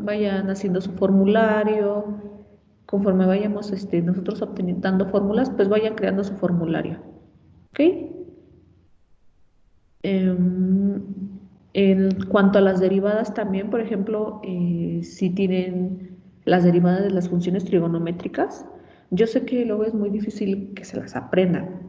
vayan haciendo su formulario, conforme vayamos nosotros dando fórmulas, pues vayan creando su formulario, ¿ok? Em, en cuanto a las derivadas también, por ejemplo, si tienen las derivadas de las funciones trigonométricas, yo sé que luego es muy difícil que se las aprendan,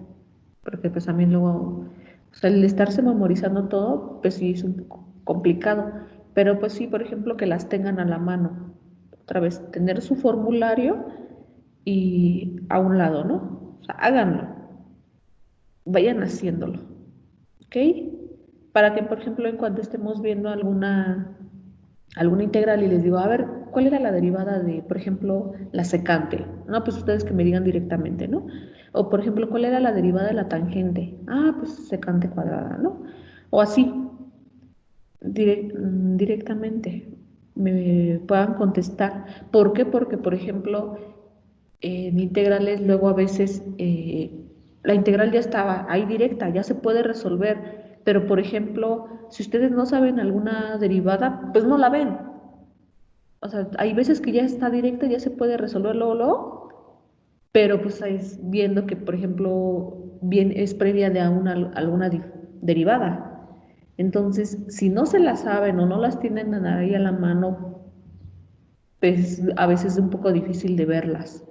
porque pues también luego, o sea, el estarse memorizando todo, pues sí es un poco complicado, pero pues sí, por ejemplo, que las tengan a la mano, otra vez, tener su formulario y a un lado, ¿no? O sea, háganlo, vayan haciéndolo, ¿ok? Para que, por ejemplo, en cuanto estemos viendo alguna integral y les digo, a ver, ¿cuál era la derivada de, por ejemplo, la secante? No, pues ustedes que me digan directamente, ¿no? O, por ejemplo, ¿cuál era la derivada de la tangente? Ah, pues secante cuadrada, ¿no? O así, directamente me puedan contestar. ¿Por qué? Porque, por ejemplo, en integrales luego a veces la integral ya estaba ahí directa, ya se puede resolver, pero por ejemplo, si ustedes no saben alguna derivada, pues no la ven. O sea, hay veces que ya está directa, ya se puede resolver luego, pero pues es viendo que, por ejemplo, bien es previa de alguna derivada. Entonces, si no se la saben o no las tienen ahí a la mano, pues a veces es un poco difícil de verlas.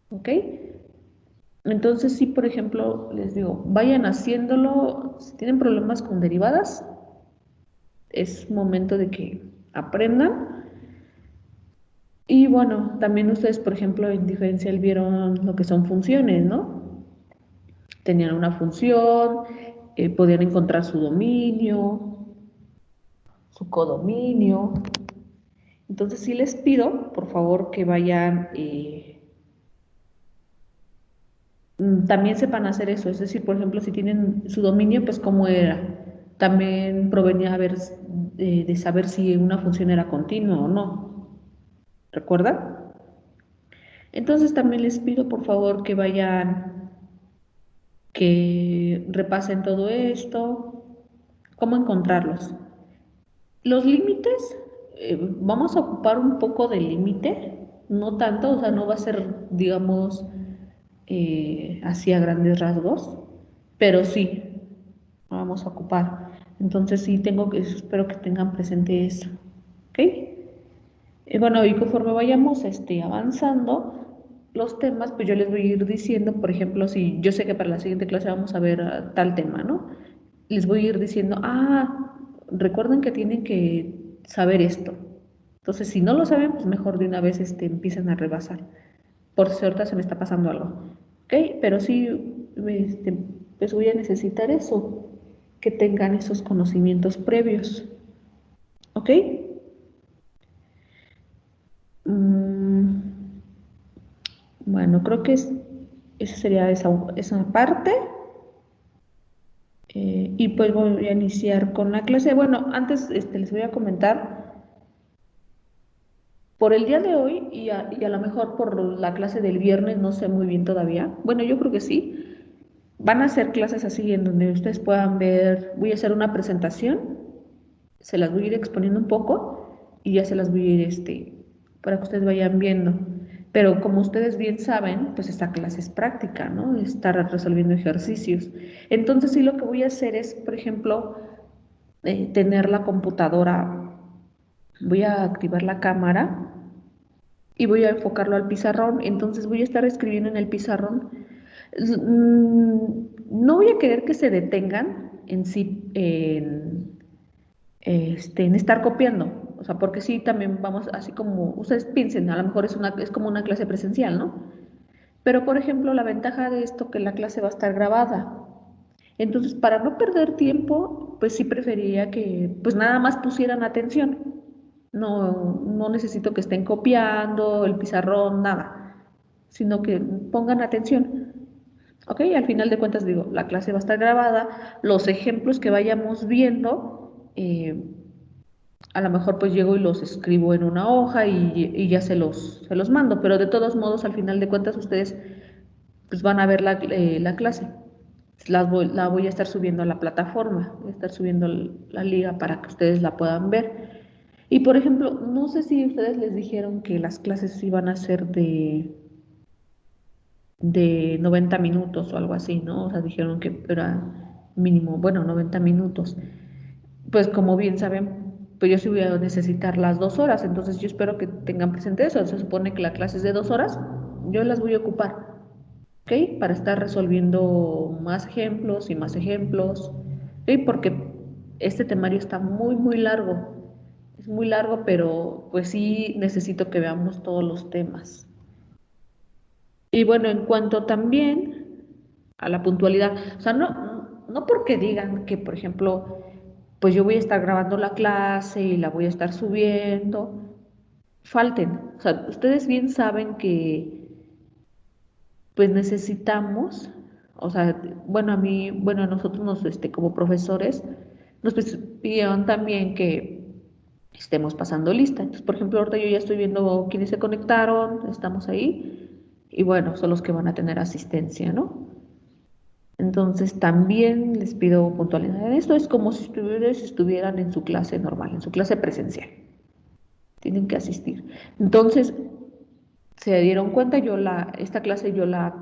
¿Ok? Entonces, sí, por ejemplo, les digo, vayan haciéndolo. Si tienen problemas con derivadas, es momento de que aprendan. Y bueno, también ustedes, por ejemplo, en diferencial vieron lo que son funciones, ¿no? Tenían una función, podían encontrar su dominio, su codominio. Entonces, sí les pido, por favor, que vayan, también sepan hacer eso. Es decir, por ejemplo, si tienen su dominio, pues cómo era. También provenía de saber si una función era continua o no. ¿Recuerdan? Entonces también les pido por favor que vayan, que repasen todo esto, cómo encontrarlos. Los límites, vamos a ocupar un poco de límite, no tanto, o sea, no va a ser, digamos, así a grandes rasgos, pero sí, vamos a ocupar. Entonces sí tengo que, espero que tengan presente eso, ¿ok? Bueno, y conforme vayamos avanzando los temas, pues yo les voy a ir diciendo, por ejemplo, si yo sé que para la siguiente clase vamos a ver tal tema, ¿no? Les voy a ir diciendo, recuerden que tienen que saber esto. Entonces, si no lo saben, pues mejor de una vez empiecen a rebasar. Por si ahorita se me está pasando algo. ¿Ok? Pero sí, pues voy a necesitar eso, que tengan esos conocimientos previos. ¿Ok? Mm, bueno, creo que esa sería esa parte. Y pues voy a iniciar con la clase. Bueno, antes les voy a comentar, por el día de hoy y a lo mejor por la clase del viernes, no sé muy bien todavía. Bueno, yo creo que sí. Van a hacer clases así en donde ustedes puedan ver, voy a hacer una presentación, se las voy a ir exponiendo un poco y ya se las voy a ir, para que ustedes vayan viendo. Pero como ustedes bien saben, pues esta clase es práctica, ¿no? Estar resolviendo ejercicios. Entonces sí lo que voy a hacer es, por ejemplo, tener la computadora, voy a activar la cámara y voy a enfocarlo al pizarrón. Entonces voy a estar escribiendo en el pizarrón. No voy a querer que se detengan en sí, en estar copiando, o sea, porque sí también vamos, así como ustedes piensen, a lo mejor es como una clase presencial, ¿no? Pero, por ejemplo, la ventaja de esto que la clase va a estar grabada. Entonces, para no perder tiempo, pues sí preferiría que pues nada más pusieran atención. No necesito que estén copiando el pizarrón, nada, sino que pongan atención. ¿Ok? Al final de cuentas, digo, la clase va a estar grabada, los ejemplos que vayamos viendo, a lo mejor pues llego y los escribo en una hoja y ya se los mando, pero de todos modos, al final de cuentas, ustedes pues van a ver la clase. La voy a estar subiendo a la plataforma, voy a estar subiendo la liga para que ustedes la puedan ver. Y por ejemplo, no sé si ustedes les dijeron que las clases iban a ser de 90 minutos o algo así, ¿no? O sea, dijeron que era mínimo, bueno, 90 minutos. Pues como bien saben, pues yo sí voy a necesitar las 2 horas, entonces yo espero que tengan presente eso. Se supone que la clase es de 2 horas, yo las voy a ocupar, ¿ok? Para estar resolviendo más ejemplos y más ejemplos, ¿ok? Porque este temario está muy, muy largo. Es muy largo, pero pues sí necesito que veamos todos los temas. Y bueno, en cuanto también a la puntualidad, o sea, no porque digan que, por ejemplo, pues yo voy a estar grabando la clase y la voy a estar subiendo, falten. O sea, ustedes bien saben que pues necesitamos, o sea, bueno, a nosotros como profesores, nos pidieron también que estemos pasando lista. Entonces, por ejemplo, ahorita yo ya estoy viendo quiénes se conectaron, estamos ahí, y bueno, son los que van a tener asistencia, ¿no? Entonces, también les pido puntualidad en esto. Es como si ustedes estuvieran en su clase normal, en su clase presencial. Tienen que asistir. Entonces, se dieron cuenta, esta clase yo la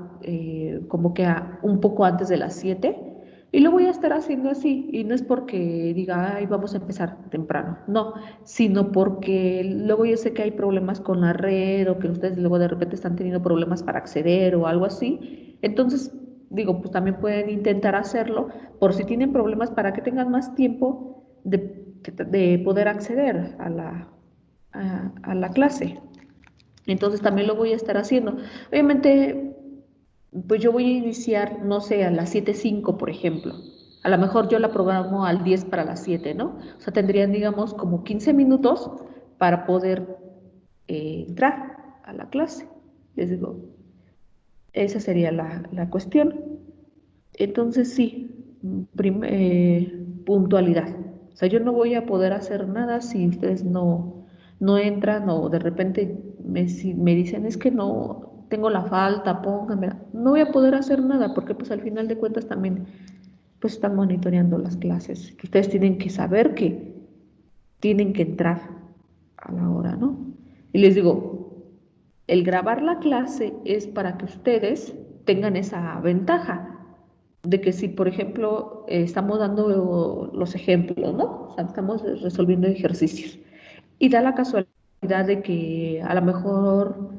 convoqué un poco antes de las 7 y lo voy a estar haciendo así. Y no es porque diga, ay, vamos a empezar temprano, no, sino porque luego yo sé que hay problemas con la red o que ustedes luego de repente están teniendo problemas para acceder o algo así. Entonces, digo, pues también pueden intentar hacerlo por si tienen problemas para que tengan más tiempo de poder acceder a la clase. Entonces también lo voy a estar haciendo. Obviamente, pues yo voy a iniciar, no sé, a las 7:05, por ejemplo. A lo mejor yo la programo al 10 para las 7, ¿no? O sea, tendrían, digamos, como 15 minutos para poder entrar a la clase. Les digo, esa sería la cuestión. Entonces, sí, puntualidad. O sea, yo no voy a poder hacer nada si ustedes no entran o de repente si me dicen es que no tengo la falta, pónganme. No voy a poder hacer nada porque pues al final de cuentas también pues están monitoreando las clases. Que ustedes tienen que saber que tienen que entrar a la hora, ¿no? Y les digo, el grabar la clase es para que ustedes tengan esa ventaja de que si, por ejemplo, estamos dando los ejemplos, ¿no? O sea, estamos resolviendo ejercicios y da la casualidad de que a lo mejor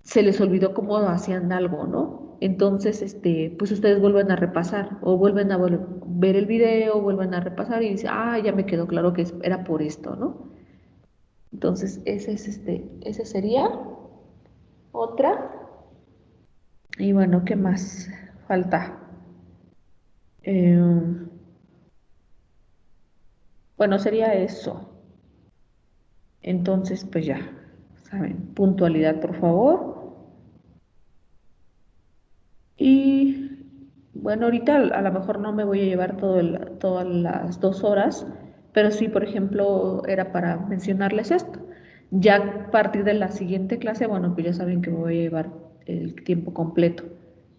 se les olvidó cómo hacían algo, ¿no? Entonces, pues ustedes vuelven a repasar o vuelven a ver el video, vuelven a repasar y dicen, ah, ya me quedó claro que era por esto, ¿no? Entonces, ese sería otra. Y bueno, ¿qué más falta? Eh, bueno, sería eso. Entonces, pues ya, saben, puntualidad, por favor. Y bueno, ahorita a lo mejor no me voy a llevar todas las 2 horas, pero sí, por ejemplo, era para mencionarles esto. Ya a partir de la siguiente clase, bueno, pues ya saben que me voy a llevar el tiempo completo.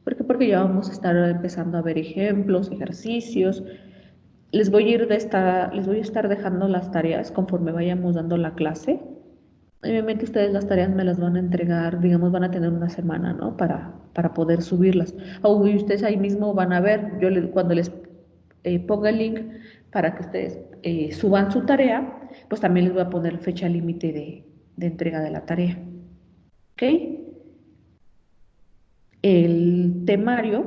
¿Por qué? Porque ya vamos a estar empezando a ver ejemplos, ejercicios. Les voy a estar dejando las tareas conforme vayamos dando la clase. Obviamente ustedes las tareas me las van a entregar, digamos, van a tener una semana, ¿no? Para poder subirlas. O ustedes ahí mismo van a ver, cuando les ponga el link para que ustedes suban su tarea, pues también les voy a poner fecha límite de entrega de la tarea. ¿Ok? El temario,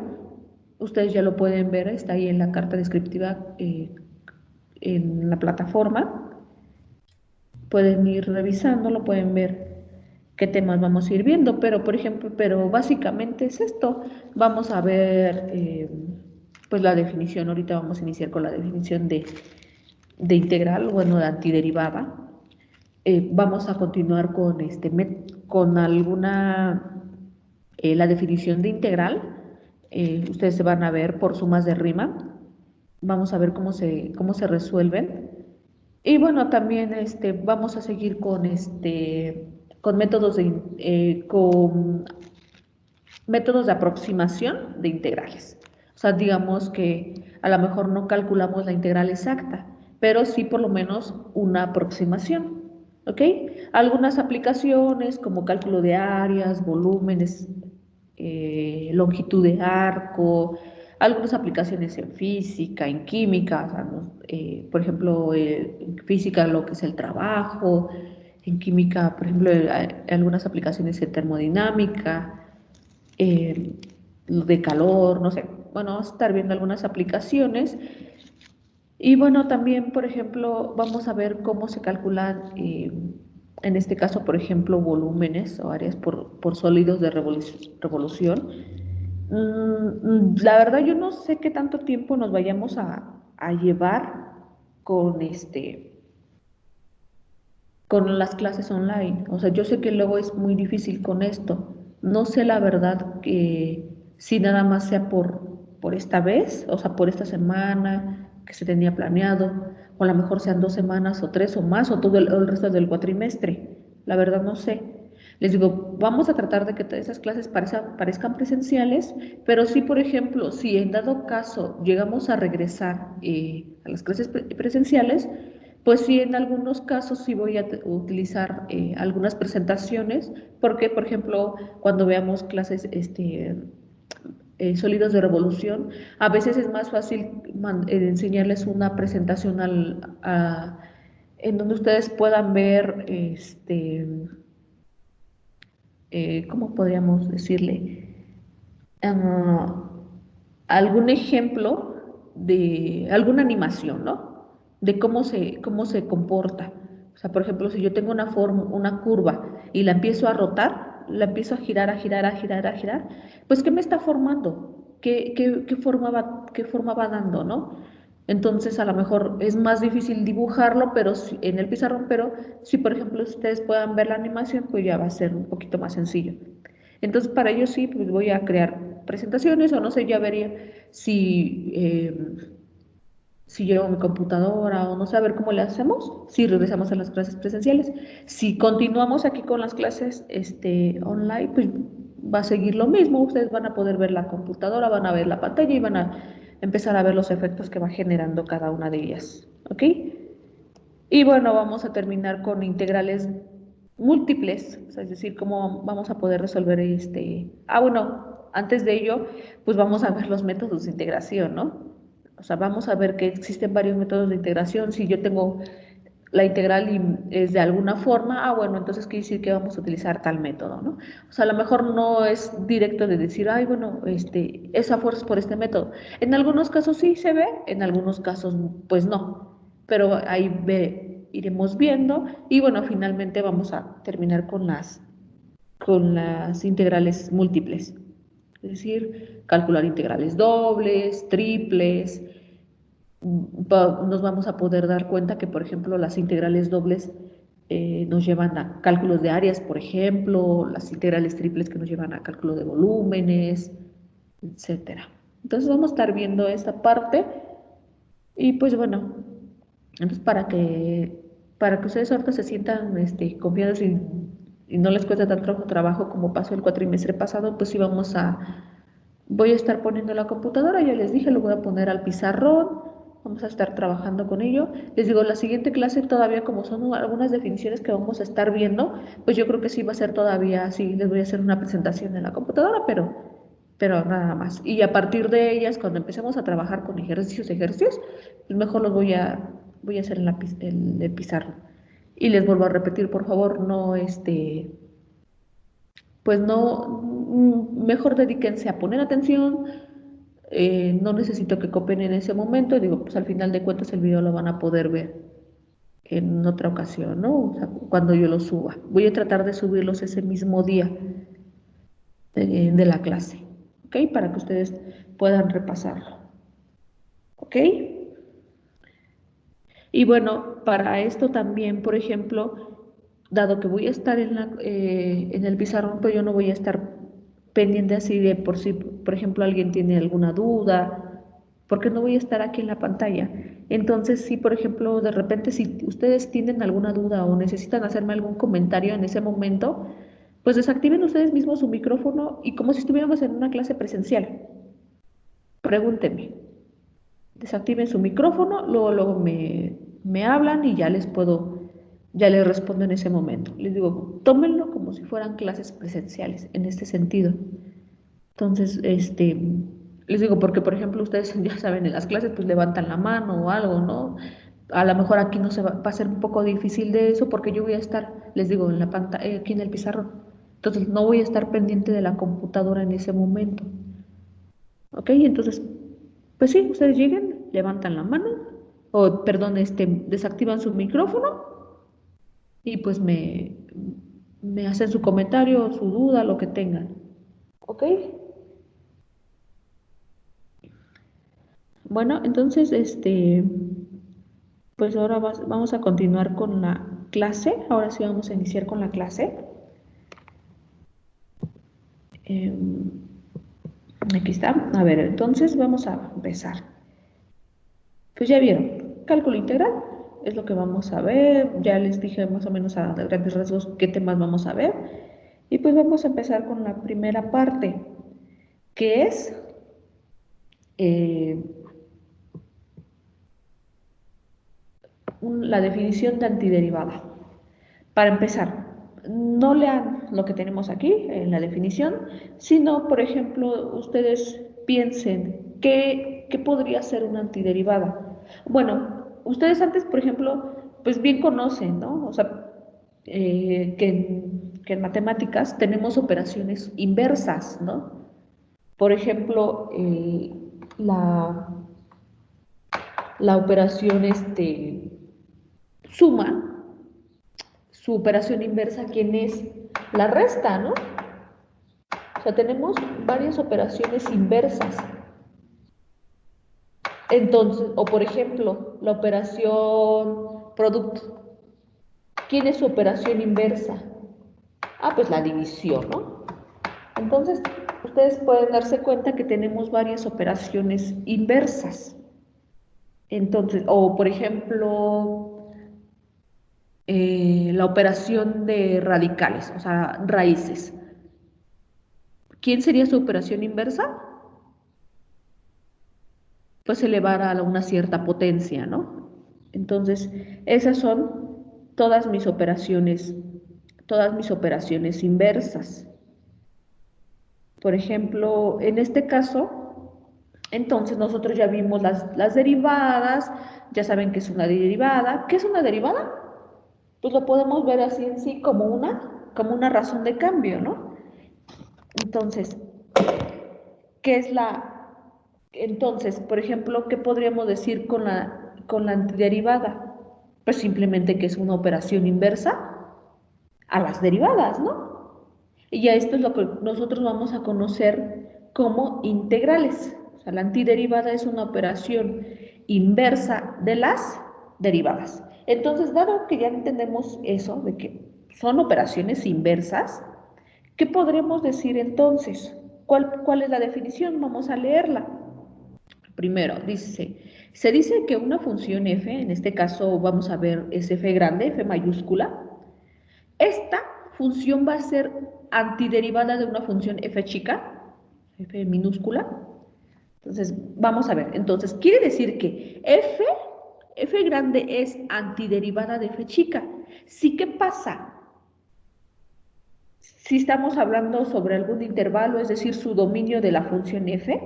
ustedes ya lo pueden ver, está ahí en la carta descriptiva en la plataforma. Pueden ir revisándolo, pueden ver qué temas vamos a ir viendo, pero por ejemplo, pero básicamente es esto. Vamos a ver pues la definición, ahorita vamos a iniciar con la definición de integral, bueno, de antiderivada. Vamos a continuar con alguna, la definición de integral. Ustedes se van a ver por sumas de rima. Vamos a ver cómo se resuelven. Y bueno, también vamos a seguir con métodos de aproximación de integrales. O sea, digamos que a lo mejor no calculamos la integral exacta, pero sí por lo menos una aproximación. ¿ok? Algunas aplicaciones como cálculo de áreas, volúmenes, longitud de arco, algunas aplicaciones en física, en química, o sea, por ejemplo, en física lo que es el trabajo, en química, por ejemplo, algunas aplicaciones en termodinámica, eh, de calor, no sé. Bueno, vamos a estar viendo algunas aplicaciones y bueno, también, por ejemplo, vamos a ver cómo se calculan, en este caso, por ejemplo, volúmenes o áreas por sólidos de revolución. La verdad, yo no sé qué tanto tiempo nos vayamos a llevar con con las clases online. O sea, yo sé que luego es muy difícil con esto. No sé la verdad que si nada más sea por esta vez, o sea, por esta semana que se tenía planeado, o a lo mejor sean 2 semanas o 3 o más, o todo el resto del cuatrimestre. La verdad no sé. Les digo, vamos a tratar de que todas esas clases parezcan presenciales, pero sí, por ejemplo, si en dado caso llegamos a regresar a las clases presenciales, pues sí, en algunos casos sí voy a utilizar algunas presentaciones, porque, por ejemplo, cuando veamos clases sólidos de revolución, a veces es más fácil enseñarles una presentación en donde ustedes puedan ver, ¿cómo podríamos decirle? Ah, algún ejemplo de alguna animación, ¿no? De cómo se comporta. O sea, por ejemplo, si yo tengo una curva y la empiezo a rotar, la empiezo a girar, a girar, a girar, a girar, pues ¿qué me está formando? ¿Qué forma va dando, no? Entonces, a lo mejor es más difícil dibujarlo, pero en el pizarrón, pero si, por ejemplo, ustedes puedan ver la animación, pues ya va a ser un poquito más sencillo. Entonces, para ello sí, pues voy a crear presentaciones o no sé, ya vería si, si llevo mi computadora o no sé, a ver cómo le hacemos, si regresamos a las clases presenciales. Si continuamos aquí con las clases online, pues va a seguir lo mismo. Ustedes van a poder ver la computadora, van a ver la pantalla y van a empezar a ver los efectos que va generando cada una de ellas. ¿Ok? Y bueno, vamos a terminar con integrales múltiples, o sea, es decir, cómo vamos a poder resolver bueno, antes de ello, pues vamos a ver los métodos de integración, ¿no? O sea, vamos a ver que existen varios métodos de integración. Si yo tengo la integral y es de alguna forma, bueno, entonces quiere decir que vamos a utilizar tal método, ¿no? O sea, a lo mejor no es directo de decir, ay, bueno, esa fuerza es por este método. En algunos casos sí se ve, en algunos casos pues no, pero ahí iremos viendo y bueno, finalmente vamos a terminar con las integrales múltiples, es decir, calcular integrales dobles, triples. Nos vamos a poder dar cuenta que, por ejemplo, las integrales dobles nos llevan a cálculos de áreas, por ejemplo, las integrales triples que nos llevan a cálculo de volúmenes, etcétera. Entonces vamos a estar viendo esta parte y pues bueno, entonces para que ustedes ahorita se sientan confiados y no les cueste tanto trabajo como pasó el cuatrimestre pasado, pues sí voy a estar poniendo la computadora, ya les dije, lo voy a poner al pizarrón, vamos a estar trabajando con ello. Les digo, la siguiente clase todavía como son algunas definiciones que vamos a estar viendo, pues yo creo que sí va a ser todavía así, les voy a hacer una presentación en la computadora, pero nada más. Y a partir de ellas, cuando empecemos a trabajar con ejercicios, pues mejor los voy a hacer en el pizarro. Y les vuelvo a repetir, por favor, no, pues no, mejor dedíquense a poner atención, no necesito que copien en ese momento, digo, pues al final de cuentas el video lo van a poder ver en otra ocasión, ¿no? O sea, cuando yo lo suba. Voy a tratar de subirlos ese mismo día de la clase, ¿ok? Para que ustedes puedan repasarlo, ¿ok? Y bueno, para esto también, por ejemplo, dado que voy a estar en el pizarrón, pues yo no voy a estar pendiente así de por si, por ejemplo, alguien tiene alguna duda, porque no voy a estar aquí en la pantalla. Entonces, si por ejemplo, de repente, si ustedes tienen alguna duda o necesitan hacerme algún comentario en ese momento, pues desactiven ustedes mismos su micrófono y como si estuviéramos en una clase presencial, pregúntenme, desactiven su micrófono, luego me hablan y ya les puedo Ya les respondo en ese momento. Les digo, tómenlo como si fueran clases presenciales, en este sentido. Entonces, les digo, porque por ejemplo ustedes ya saben, en las clases pues levantan la mano o algo, ¿no? A lo mejor aquí no va a ser un poco difícil de eso porque yo voy a estar, les digo, en la pantalla, aquí en el pizarrón. Entonces no voy a estar pendiente de la computadora en ese momento. ¿Ok? Entonces, pues sí, ustedes lleguen, levantan la mano, o perdón, desactivan su micrófono y pues me hacen su comentario, su duda, lo que tengan. ¿Ok? Bueno, entonces, pues ahora vamos a continuar con la clase. Ahora sí vamos a iniciar con la clase. Em, Aquí está. A ver, entonces vamos a empezar. Pues ya vieron, cálculo integral es lo que vamos a ver. Ya les dije más o menos a grandes rasgos qué temas vamos a ver. Y pues vamos a empezar con la primera parte, que es eh, la definición de antiderivada. Para empezar, no lean lo que tenemos aquí en la definición, sino, por ejemplo, ustedes piensen qué podría ser una antiderivada. Bueno, ustedes antes, por ejemplo, pues bien conocen, ¿no? O sea, que en matemáticas tenemos operaciones inversas, ¿no? Por ejemplo, la operación suma, su operación inversa, ¿quién es? La resta, ¿no? O sea, tenemos varias operaciones inversas. Entonces, o por ejemplo, la operación producto. ¿Quién es su operación inversa? Ah, pues la división, ¿no? Entonces, ustedes pueden darse cuenta que tenemos varias operaciones inversas. Entonces, o por ejemplo, la operación de radicales, o sea, raíces. ¿Quién sería su operación inversa? Pues elevar a una cierta potencia, ¿no? Entonces, esas son todas mis operaciones inversas. Por ejemplo, en este caso, entonces nosotros ya vimos las derivadas, ya saben que es una derivada. ¿Qué es una derivada? Pues lo podemos ver así en sí como una razón de cambio, ¿no? Entonces, ¿qué es entonces, por ejemplo, ¿qué podríamos decir con la antiderivada? Pues simplemente que es una operación inversa a las derivadas, ¿no? Y ya esto es lo que nosotros vamos a conocer como integrales. O sea, la antiderivada es una operación inversa de las derivadas. Entonces, dado que ya entendemos eso, de que son operaciones inversas, ¿qué podremos decir entonces? ¿Cuál es la definición? Vamos a leerla. Primero, se dice que una función f, en este caso vamos a ver es f grande, f mayúscula, esta función va a ser antiderivada de una función f chica, f minúscula. Entonces, vamos a ver, entonces, quiere decir que f grande es antiderivada de f chica. ¿Sí qué pasa? Si estamos hablando sobre algún intervalo, es decir, su dominio de la función f,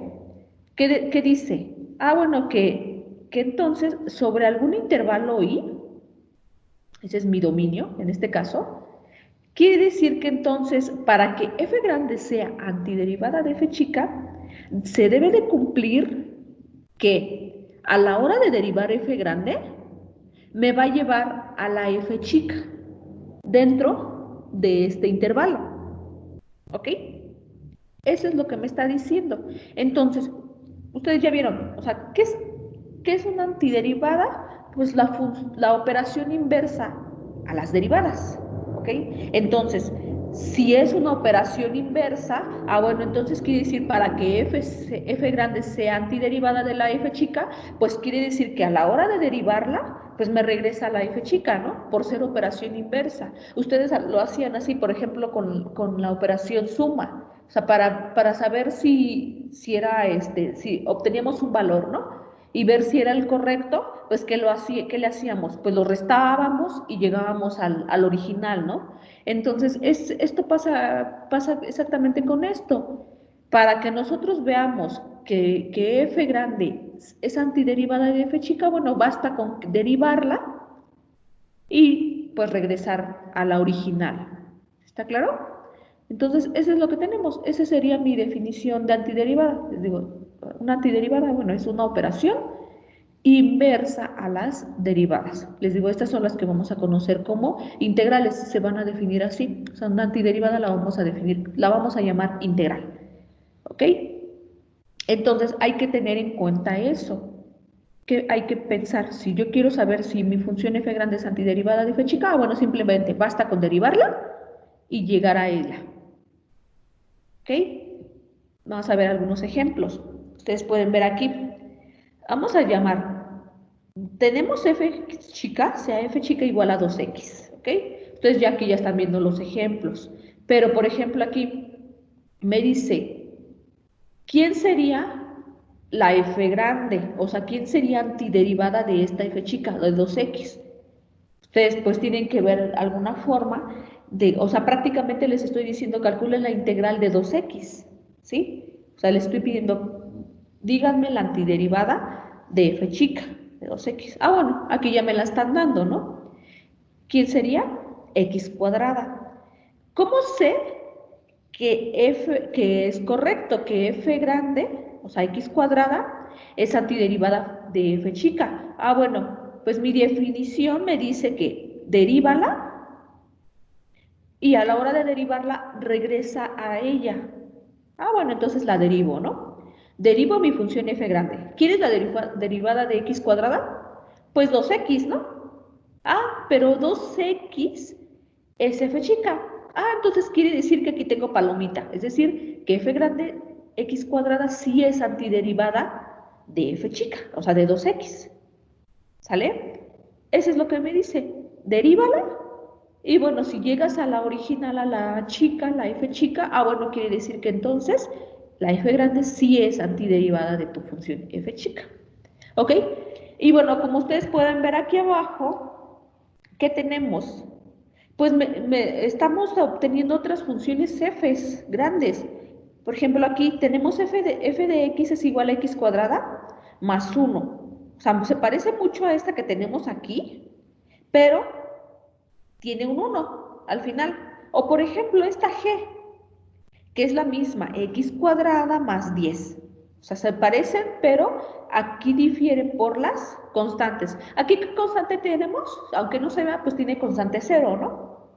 ¿qué dice? Ah, bueno, que entonces sobre algún intervalo i, ese es mi dominio en este caso, quiere decir que entonces para que f grande sea antiderivada de f chica, se debe de cumplir que a la hora de derivar f grande, me va a llevar a la f chica dentro de este intervalo. ¿Ok? Eso es lo que me está diciendo. Entonces, ustedes ya vieron, o sea, ¿qué es una antiderivada? Pues la operación inversa a las derivadas. ¿Ok? Entonces, si es una operación inversa, bueno, entonces quiere decir para que f grande sea antiderivada de la f chica, pues quiere decir que a la hora de derivarla, pues me regresa a la f chica, ¿no? Por ser operación inversa. Ustedes lo hacían así, por ejemplo, con la operación suma. O sea, para saber si obteníamos un valor, ¿no? Y ver si era el correcto, pues ¿qué le hacíamos? Pues lo restábamos y llegábamos al original, ¿no? Entonces, esto pasa exactamente con esto. Para que nosotros veamos que f grande es antiderivada de f chica, bueno, basta con derivarla y pues regresar a la original. ¿Está claro? Entonces, eso es lo que tenemos. Esa sería mi definición de antiderivada. Les digo, una antiderivada, bueno, es una operación inversa a las derivadas. Les digo, estas son las que vamos a conocer como integrales, se van a definir así. O sea, una antiderivada la vamos a definir, la vamos a llamar integral. ¿Ok? Entonces, hay que tener en cuenta eso. Que hay que pensar, si yo quiero saber si mi función f grande es antiderivada de f chica, bueno, simplemente basta con derivarla y llegar a ella. ¿Ok? Vamos a ver algunos ejemplos. Ustedes pueden ver aquí. Vamos a llamar, tenemos f chica, sea f chica igual a 2x, ¿ok? Entonces ya aquí ya están viendo los ejemplos. Pero, por ejemplo, aquí me dice, ¿quién sería la f grande? O sea, ¿quién sería antiderivada de esta f chica, de 2x? Ustedes pues tienen que ver alguna forma de, o sea, prácticamente les estoy diciendo calculen la integral de 2x, ¿sí? O sea, les estoy pidiendo, díganme la antiderivada de f chica, de 2x. Ah, bueno, aquí ya me la están dando, ¿no? ¿Quién sería? X cuadrada. ¿Cómo sé que es correcto que f grande, o sea, x cuadrada, es antiderivada de f chica? Ah, bueno, pues mi definición me dice que derívala y a la hora de derivarla regresa a ella. Ah, bueno, entonces la derivo, ¿no? Derivo mi función f grande. ¿Quién es la derivada de x cuadrada? Pues 2x, ¿no? Ah, pero 2x es f chica. Ah, entonces quiere decir que aquí tengo palomita. Es decir, que f grande x cuadrada sí es antiderivada de f chica, o sea, de 2x. ¿Sale? Eso es lo que me dice. Derívala. Y bueno, si llegas a la original, a la chica, la f chica, ah, bueno, quiere decir que entonces la f grande sí es antiderivada de tu función f chica. ¿Ok? Y bueno, como ustedes pueden ver aquí abajo, ¿qué tenemos? Pues estamos obteniendo otras funciones f's grandes. Por ejemplo, aquí tenemos f de x es igual a x cuadrada más 1. O sea, se parece mucho a esta que tenemos aquí, pero tiene un 1 al final. O por ejemplo, esta g, que es la misma, x cuadrada más 10. O sea, se parecen, pero aquí difieren por las constantes. Aquí, ¿qué constante tenemos? Aunque no se vea, pues tiene constante 0, ¿no?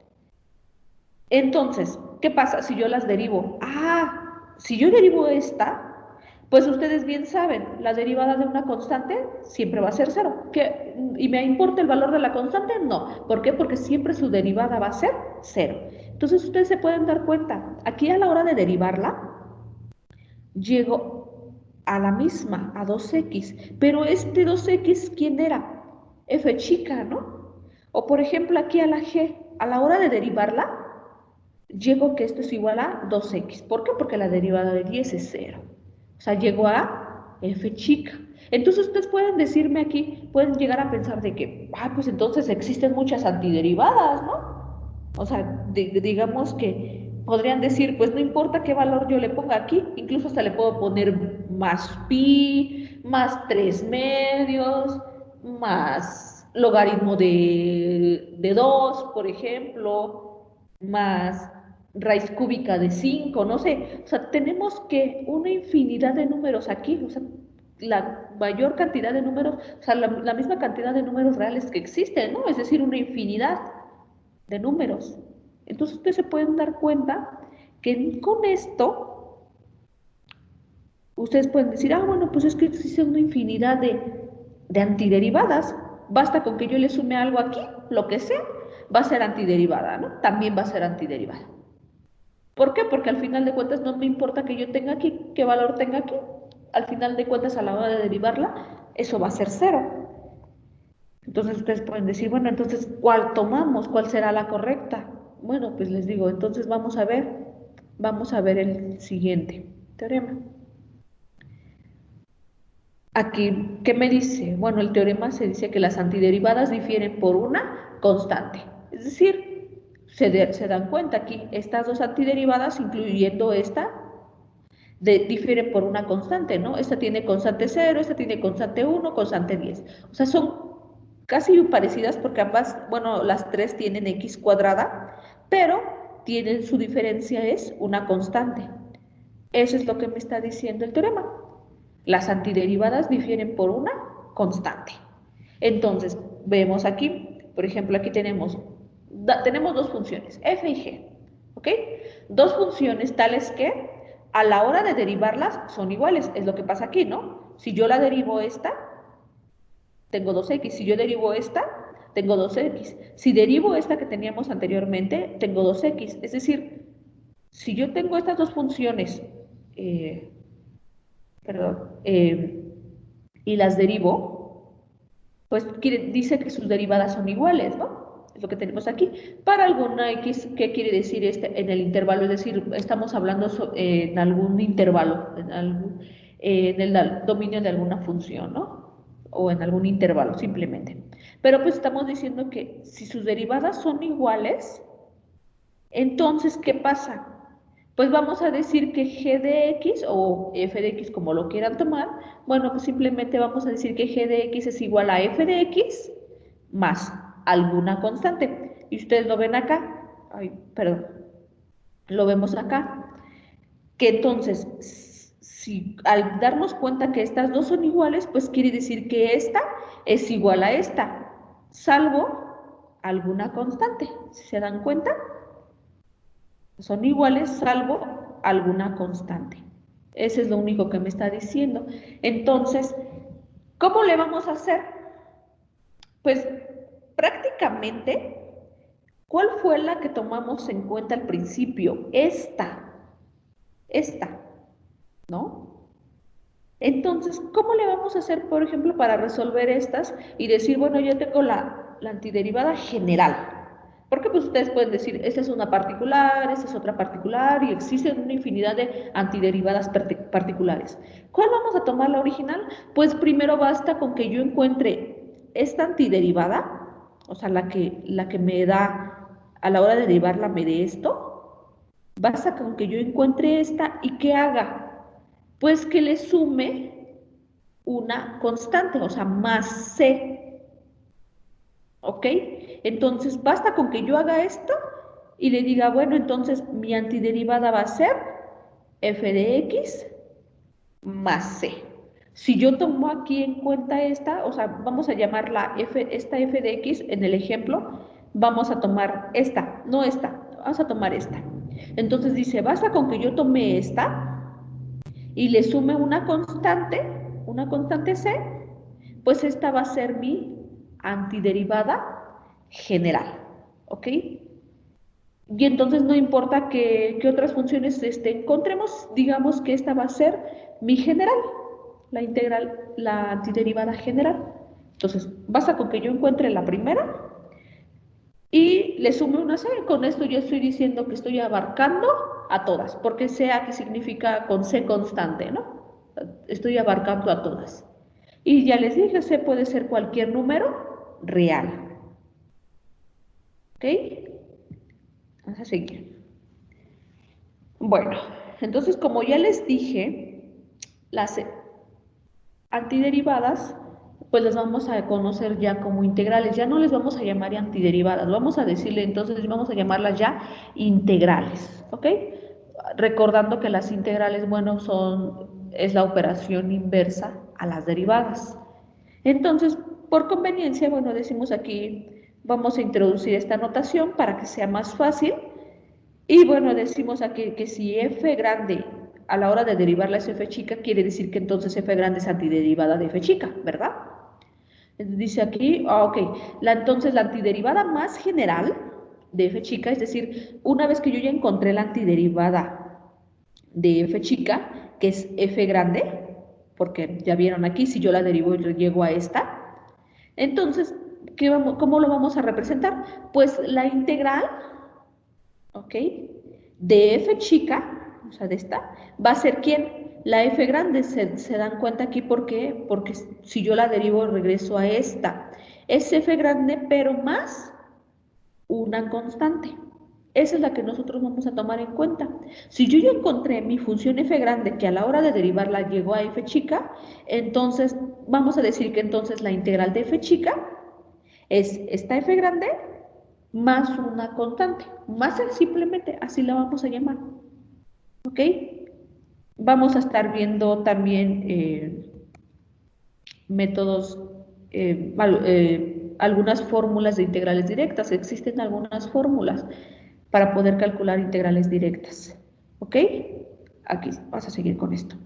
Entonces, ¿qué pasa si yo las derivo? Ah, si yo derivo esta, pues ustedes bien saben, la derivada de una constante siempre va a ser 0. ¿Y me importa el valor de la constante? No. ¿Por qué? Porque siempre su derivada va a ser 0. Entonces ustedes se pueden dar cuenta, aquí a la hora de derivarla, llego a la misma, a 2x, pero este 2x, ¿quién era? F chica, ¿no? O por ejemplo aquí a la g, a la hora de derivarla, llego que esto es igual a 2x. ¿Por qué? Porque la derivada de 10 es 0. O sea, llego a f chica. Entonces ustedes pueden decirme aquí, pueden llegar a pensar de que, pues entonces existen muchas antiderivadas, ¿no? O sea, digamos que podrían decir, pues no importa qué valor yo le ponga aquí, incluso hasta le puedo poner más pi, más 3 medios, más logaritmo de 2, por ejemplo, más raíz cúbica de 5, no sé. O sea, tenemos que una infinidad de números aquí, o sea, la mayor cantidad de números, o sea, la misma cantidad de números reales que existen, ¿no? Es decir, una infinidad de números. Entonces ustedes se pueden dar cuenta que con esto ustedes pueden decir, bueno, pues es que existe una infinidad de antiderivadas. Basta con que yo le sume algo aquí, lo que sea, va a ser antiderivada, ¿no? También va a ser antiderivada. ¿Por qué? Porque al final de cuentas no me importa que yo tenga aquí, qué valor tenga aquí. Al final de cuentas, a la hora de derivarla, eso va a ser 0. Entonces ustedes pueden decir, bueno, entonces, ¿cuál tomamos? ¿Cuál será la correcta? Bueno, pues les digo, entonces vamos a ver el siguiente teorema. Aquí, ¿qué me dice? Bueno, el teorema se dice que las antiderivadas difieren por una constante. Es decir, se dan cuenta aquí, estas dos antiderivadas, incluyendo esta, difieren por una constante, ¿no? Esta tiene constante 0, esta tiene constante 1, constante 10. O sea, son casi parecidas porque ambas, bueno, las tres tienen x cuadrada, pero tienen su diferencia es una constante. Eso es lo que me está diciendo el teorema. Las antiderivadas difieren por una constante. Entonces, vemos aquí, por ejemplo, aquí tenemos dos funciones, f y g, ¿ok? Dos funciones tales que a la hora de derivarlas son iguales, es lo que pasa aquí, ¿no? Si yo la derivo esta, tengo 2x, si yo derivo esta, tengo 2x, si derivo esta que teníamos anteriormente, tengo 2x, es decir, si yo tengo estas dos funciones, eh, perdón, y las derivo, pues dice que sus derivadas son iguales, ¿no? Es lo que tenemos aquí. Para alguna x, ¿qué quiere decir en el intervalo? Es decir, estamos hablando en algún intervalo, en el dominio de alguna función, ¿no? O en algún intervalo, simplemente. Pero pues estamos diciendo que si sus derivadas son iguales, entonces, ¿qué pasa? Pues vamos a decir que g de x o f de x, como lo quieran tomar, bueno, pues simplemente vamos a decir que g de x es igual a f de x más alguna constante. Y ustedes lo ven acá, ay, perdón, lo vemos acá, que entonces, si al darnos cuenta que estas dos son iguales, pues quiere decir que esta es igual a esta, salvo alguna constante. ¿Sí se dan cuenta? Son iguales salvo alguna constante. Ese es lo único que me está diciendo. Entonces, ¿cómo le vamos a hacer? Pues prácticamente, ¿cuál fue la que tomamos en cuenta al principio? Esta, ¿no? Entonces, ¿cómo le vamos a hacer, por ejemplo, para resolver estas y decir, bueno, yo tengo la antiderivada general? Porque pues ustedes pueden decir, esta es una particular, esta es otra particular, y existen una infinidad de antiderivadas particulares. ¿Cuál vamos a tomar la original? Pues primero basta con que yo encuentre esta antiderivada, o sea, la que me da, a la hora de derivarla me dé esto, basta con que yo encuentre esta y ¿qué haga? Pues que le sume una constante, o sea, más c, ¿ok? Entonces, basta con que yo haga esto y le diga, bueno, entonces mi antiderivada va a ser f de x más c. Si yo tomo aquí en cuenta esta, o sea, vamos a llamarla esta f de x en el ejemplo, vamos a tomar esta, no esta, vamos a tomar esta. Entonces dice, basta con que yo tome esta y le sume una constante c, pues esta va a ser mi antiderivada general, ¿ok? Y entonces no importa que otras funciones encontremos, digamos que esta va a ser mi general, la integral, la antiderivada general. Entonces, basta con que yo encuentre la primera y le sume una c. Con esto yo estoy diciendo que estoy abarcando a todas, porque C aquí significa con c constante, ¿no? Estoy abarcando a todas. Y ya les dije, C puede ser cualquier número real. ¿Ok? Vamos a seguir. Bueno, entonces como ya les dije, las antiderivadas, pues las vamos a conocer ya como integrales. Ya no les vamos a llamar antiderivadas, vamos a decirle entonces, vamos a llamarlas ya integrales, ¿ok? Recordando que las integrales, bueno, es la operación inversa a las derivadas. Entonces, por conveniencia, bueno, decimos aquí, vamos a introducir esta notación para que sea más fácil. Y bueno, decimos aquí que si f grande a la hora de derivar la f chica, quiere decir que entonces f grande es antiderivada de f chica, ¿verdad? Dice aquí, ok, entonces la antiderivada más general de f chica, es decir, una vez que yo ya encontré la antiderivada de f chica, que es f grande, porque ya vieron aquí, si yo la derivo y llego a esta, entonces, ¿cómo lo vamos a representar? Pues la integral, ¿ok? De f chica, o sea, de esta, va a ser ¿quién? La f grande, se dan cuenta aquí por qué, porque si yo la derivo regreso a esta. Es f grande, pero más una constante. Esa es la que nosotros vamos a tomar en cuenta. Si yo ya encontré mi función f grande que a la hora de derivarla llegó a f chica, entonces vamos a decir que entonces la integral de f chica es esta f grande más una constante. Más simplemente así la vamos a llamar. ¿Ok? Vamos a estar viendo también métodos, algunas fórmulas de integrales directas. Existen algunas fórmulas para poder calcular integrales directas. ¿Ok? Aquí vas a seguir con esto.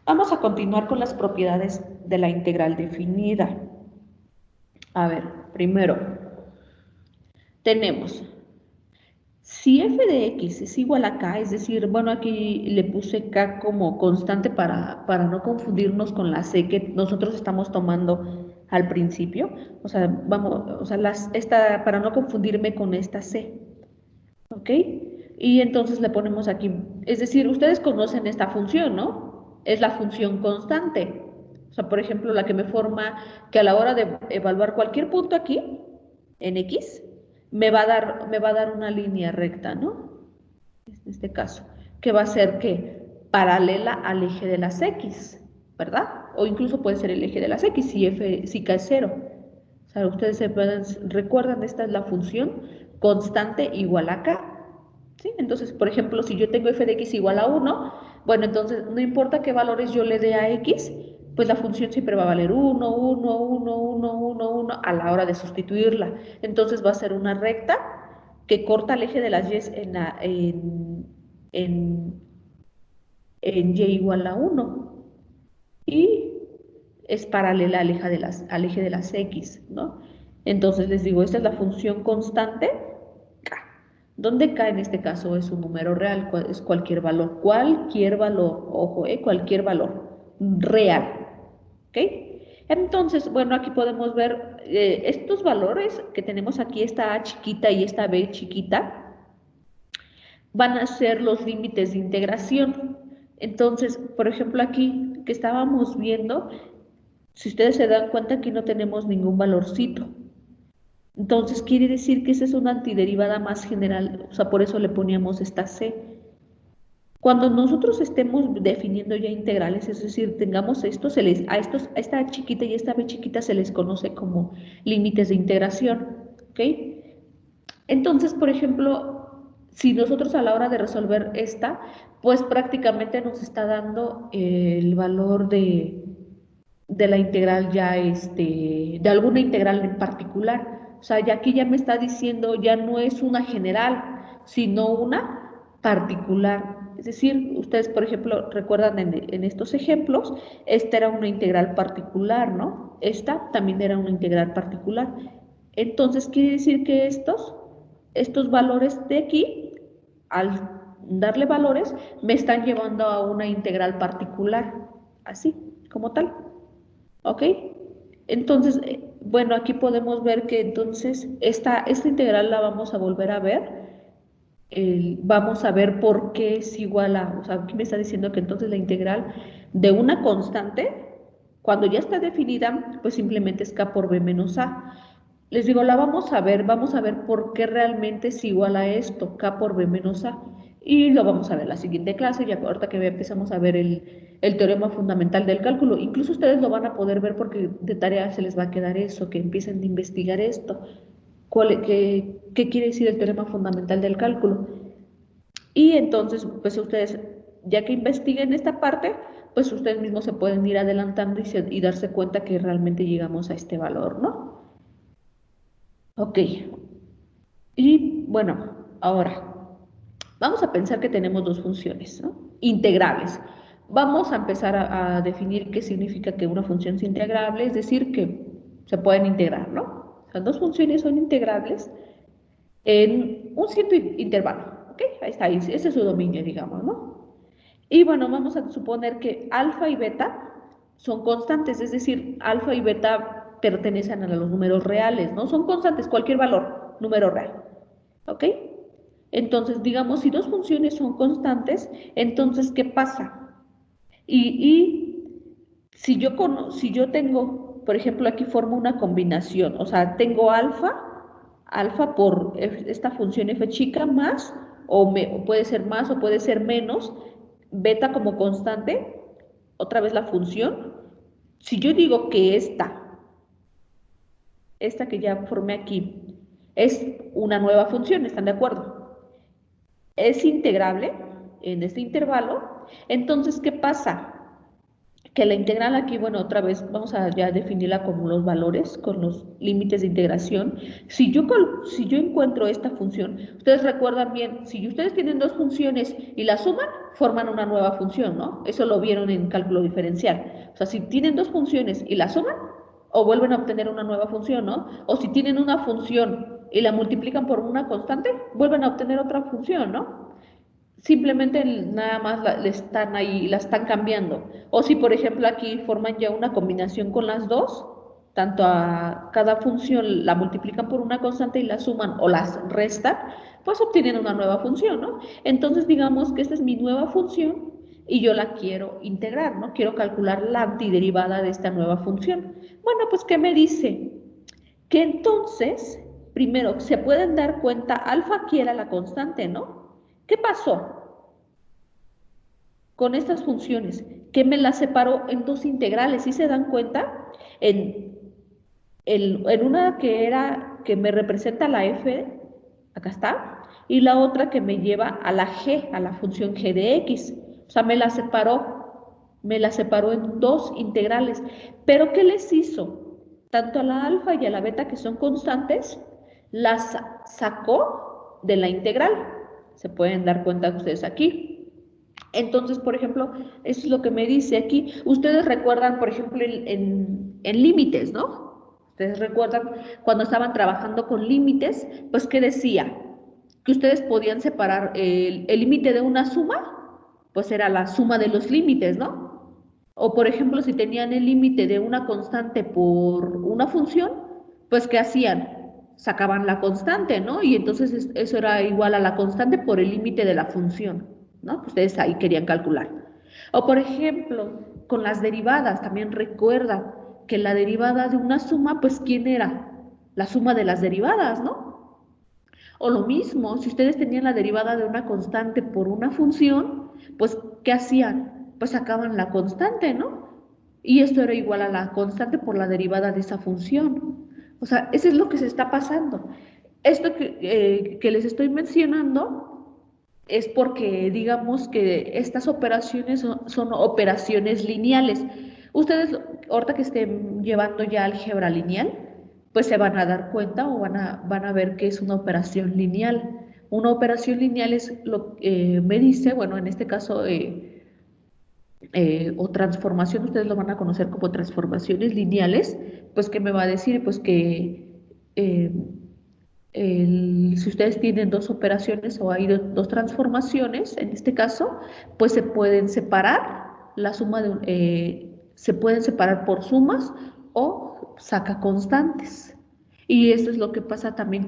Vamos a continuar con las propiedades de la integral definida. A ver, primero, tenemos, si f de x es igual a k, es decir, bueno, aquí le puse k como constante para no confundirnos con la c que nosotros estamos tomando al principio, o sea, para no confundirme con esta c, ¿ok? Y entonces le ponemos aquí, es decir, ustedes conocen esta función, ¿no? Es la función constante. O sea, por ejemplo, la que me forma que a la hora de evaluar cualquier punto aquí, en x, me va a dar una línea recta, ¿no? En este caso, que va a ser que paralela al eje de las x, ¿verdad? O incluso puede ser el eje de las x si k es 0. O sea, ustedes recuerdan, esta es la función constante igual a k. ¿Sí? Entonces, por ejemplo, si yo tengo f de x igual a 1, bueno, entonces no importa qué valores yo le dé a x, pues la función siempre va a valer 1, 1, 1, 1, 1, 1 a la hora de sustituirla. Entonces va a ser una recta que corta el eje de las y en, en y igual a 1 y es paralela al eje de las x, ¿no? Entonces les digo, esta es la función constante k, donde k en este caso es un número real, es cualquier valor, ojo, cualquier valor real, ¿ok? Entonces, bueno, aquí podemos ver estos valores que tenemos aquí, esta a chiquita y esta b chiquita, van a ser los límites de integración. Entonces, por ejemplo, aquí que estábamos viendo, si ustedes se dan cuenta, aquí no tenemos ningún valorcito. Entonces, quiere decir que esa es una antiderivada más general, o sea, por eso le poníamos esta C. Cuando nosotros estemos definiendo ya integrales, es decir, tengamos esto, a esta chiquita y esta b chiquita se les conoce como límites de integración, ¿ok? Entonces, por ejemplo, si nosotros a la hora de resolver esta, pues prácticamente nos está dando el valor de la integral ya, de alguna integral en particular. O sea, ya aquí ya me está diciendo, ya no es una general, sino una particular. Es decir, ustedes, por ejemplo, recuerdan en estos ejemplos, esta era una integral particular, ¿no? Esta también era una integral particular. Entonces, quiere decir que estos valores de aquí, al darle valores, me están llevando a una integral particular, así, como tal. ¿Ok? Entonces, bueno, aquí podemos ver que entonces esta integral la vamos a volver a ver. Vamos a ver por qué es igual a, o sea, aquí me está diciendo que entonces la integral de una constante, cuando ya está definida, pues simplemente es k por b menos a. Les digo, vamos a ver por qué realmente es igual a esto, k por b menos a. Y lo vamos a ver en la siguiente clase, ya ahorita que empezamos a ver el teorema fundamental del cálculo. Incluso ustedes lo van a poder ver porque de tarea se les va a quedar eso, que empiecen a investigar esto. ¿Qué quiere decir el teorema fundamental del cálculo? Y entonces, pues ustedes, ya que investiguen esta parte, pues ustedes mismos se pueden ir adelantando y darse cuenta que realmente llegamos a este valor, ¿no? Ok. Y bueno, ahora, vamos a pensar que tenemos dos funciones, ¿no? Integrables. Vamos a empezar a definir qué significa que una función es integrable, es decir, que se pueden integrar, ¿no? Las dos funciones son integrables en un cierto intervalo, ¿ok? Ahí está, ese es su dominio, digamos, ¿no? Y bueno, vamos a suponer que alfa y beta son constantes, es decir, alfa y beta pertenecen a los números reales, ¿no? Son constantes, cualquier valor, número real, ¿ok? Entonces, digamos, si dos funciones son constantes, entonces, ¿qué pasa? Y si yo tengo, por ejemplo, aquí formo una combinación, o sea, tengo alfa por esta función f chica más, o puede ser más o puede ser menos, beta como constante, otra vez la función. Si yo digo que esta que ya formé aquí, es una nueva función, ¿están de acuerdo? Es integrable en este intervalo, entonces, ¿qué pasa? Que la integral aquí, bueno, otra vez vamos a ya definirla con los valores, con los límites de integración. Si yo encuentro esta función, ustedes recuerdan bien, si ustedes tienen dos funciones y las suman, forman una nueva función, ¿no? Eso lo vieron en cálculo diferencial. O sea, si tienen dos funciones y las suman, o vuelven a obtener una nueva función, ¿no? O si tienen una función y la multiplican por una constante, vuelven a obtener otra función, ¿no? Simplemente nada más le están ahí, la están cambiando. O si, por ejemplo, aquí forman ya una combinación con las dos, tanto a cada función la multiplican por una constante y la suman o las restan, pues obtienen una nueva función, ¿no? Entonces, digamos que esta es mi nueva función y yo la quiero integrar, ¿no? Quiero calcular la antiderivada de esta nueva función. Bueno, pues, ¿qué me dice? Que entonces, primero, se pueden dar cuenta, alfa aquí era la constante, ¿no? ¿Qué pasó con estas funciones? Que me las separó en dos integrales, ¿sí se dan cuenta? En, en una que me representa la f, acá está, y la otra que me lleva a la g, a la función g de x. O sea, me la separó en dos integrales. ¿Pero qué les hizo? Tanto a la alfa y a la beta, que son constantes, las sacó de la integral. Se pueden dar cuenta ustedes aquí. Entonces, por ejemplo, eso es lo que me dice aquí. Ustedes recuerdan, por ejemplo, en límites, ¿no? Ustedes recuerdan cuando estaban trabajando con límites, pues, ¿qué decía? Que ustedes podían separar el límite de una suma, pues era la suma de los límites, ¿no? O, por ejemplo, si tenían el límite de una constante por una función, pues, ¿qué hacían? Sacaban la constante, ¿no? Y entonces eso era igual a la constante por el límite de la función, ¿no? Que ustedes ahí querían calcular. O, por ejemplo, con las derivadas, también recuerda que la derivada de una suma, pues, ¿quién era? La suma de las derivadas, ¿no? O lo mismo, si ustedes tenían la derivada de una constante por una función, pues, ¿qué hacían? Pues sacaban la constante, ¿no? Y esto era igual a la constante por la derivada de esa función. O sea, eso es lo que se está pasando. Esto que les estoy mencionando es porque digamos que estas operaciones son operaciones lineales. Ustedes, ahorita que estén llevando ya álgebra lineal, pues se van a dar cuenta o van a ver que es una operación lineal. Una operación lineal es lo que me dice, bueno, en este caso, o transformación, ustedes lo van a conocer como transformaciones lineales, pues que me va a decir, pues que eh, si ustedes tienen dos operaciones o hay dos transformaciones, en este caso, pues se pueden separar la suma se pueden separar por sumas o saca constantes. Y eso es lo que pasa también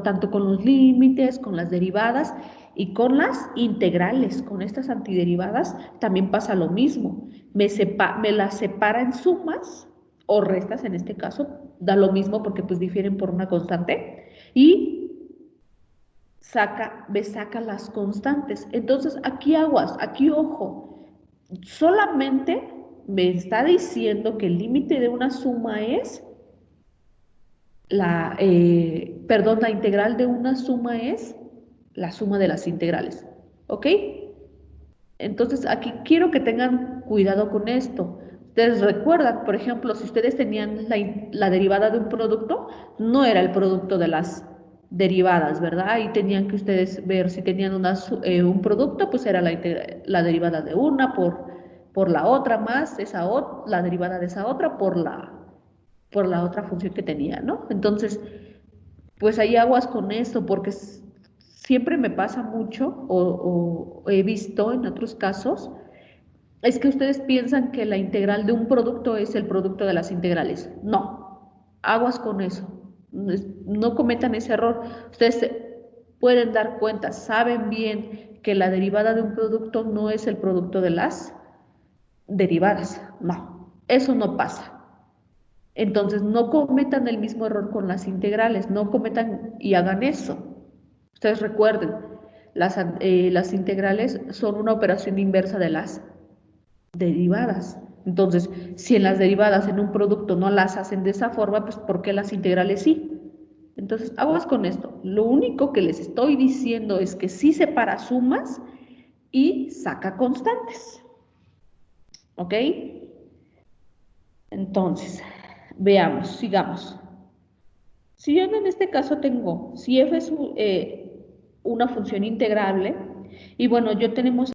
tanto con los límites, con las derivadas y con las integrales. Con estas antiderivadas también pasa lo mismo. Me las separa en sumas o restas, en este caso, da lo mismo porque pues difieren por una constante y me saca las constantes. Entonces, aquí aguas, aquí ojo, solamente me está diciendo que el límite de una suma es perdón, la integral de una suma es la suma de las integrales, ¿ok? Entonces, aquí quiero que tengan cuidado con esto. Ustedes recuerdan, por ejemplo, si ustedes tenían la derivada de un producto, no era el producto de las derivadas, ¿verdad? Y tenían que ustedes ver si tenían un producto, pues era la derivada de una por la otra más la derivada de esa otra por la otra función que tenía, ¿no? Entonces, pues hay aguas con esto, porque siempre me pasa mucho, o he visto en otros casos, es que ustedes piensan que la integral de un producto es el producto de las integrales. No, aguas con eso. No cometan ese error. Ustedes pueden dar cuenta, saben bien que la derivada de un producto no es el producto de las derivadas. No, eso no pasa. Entonces, no cometan el mismo error con las integrales, no cometan y hagan eso. Ustedes recuerden, las integrales son una operación inversa de las derivadas. Entonces, si en las derivadas en un producto no las hacen de esa forma, pues ¿por qué las integrales sí? Entonces, aguas con esto. Lo único que les estoy diciendo es que sí separa sumas y saca constantes. ¿Ok? Entonces, veamos, sigamos. Si yo en este caso tengo, si f es una función integrable, y bueno, yo tenemos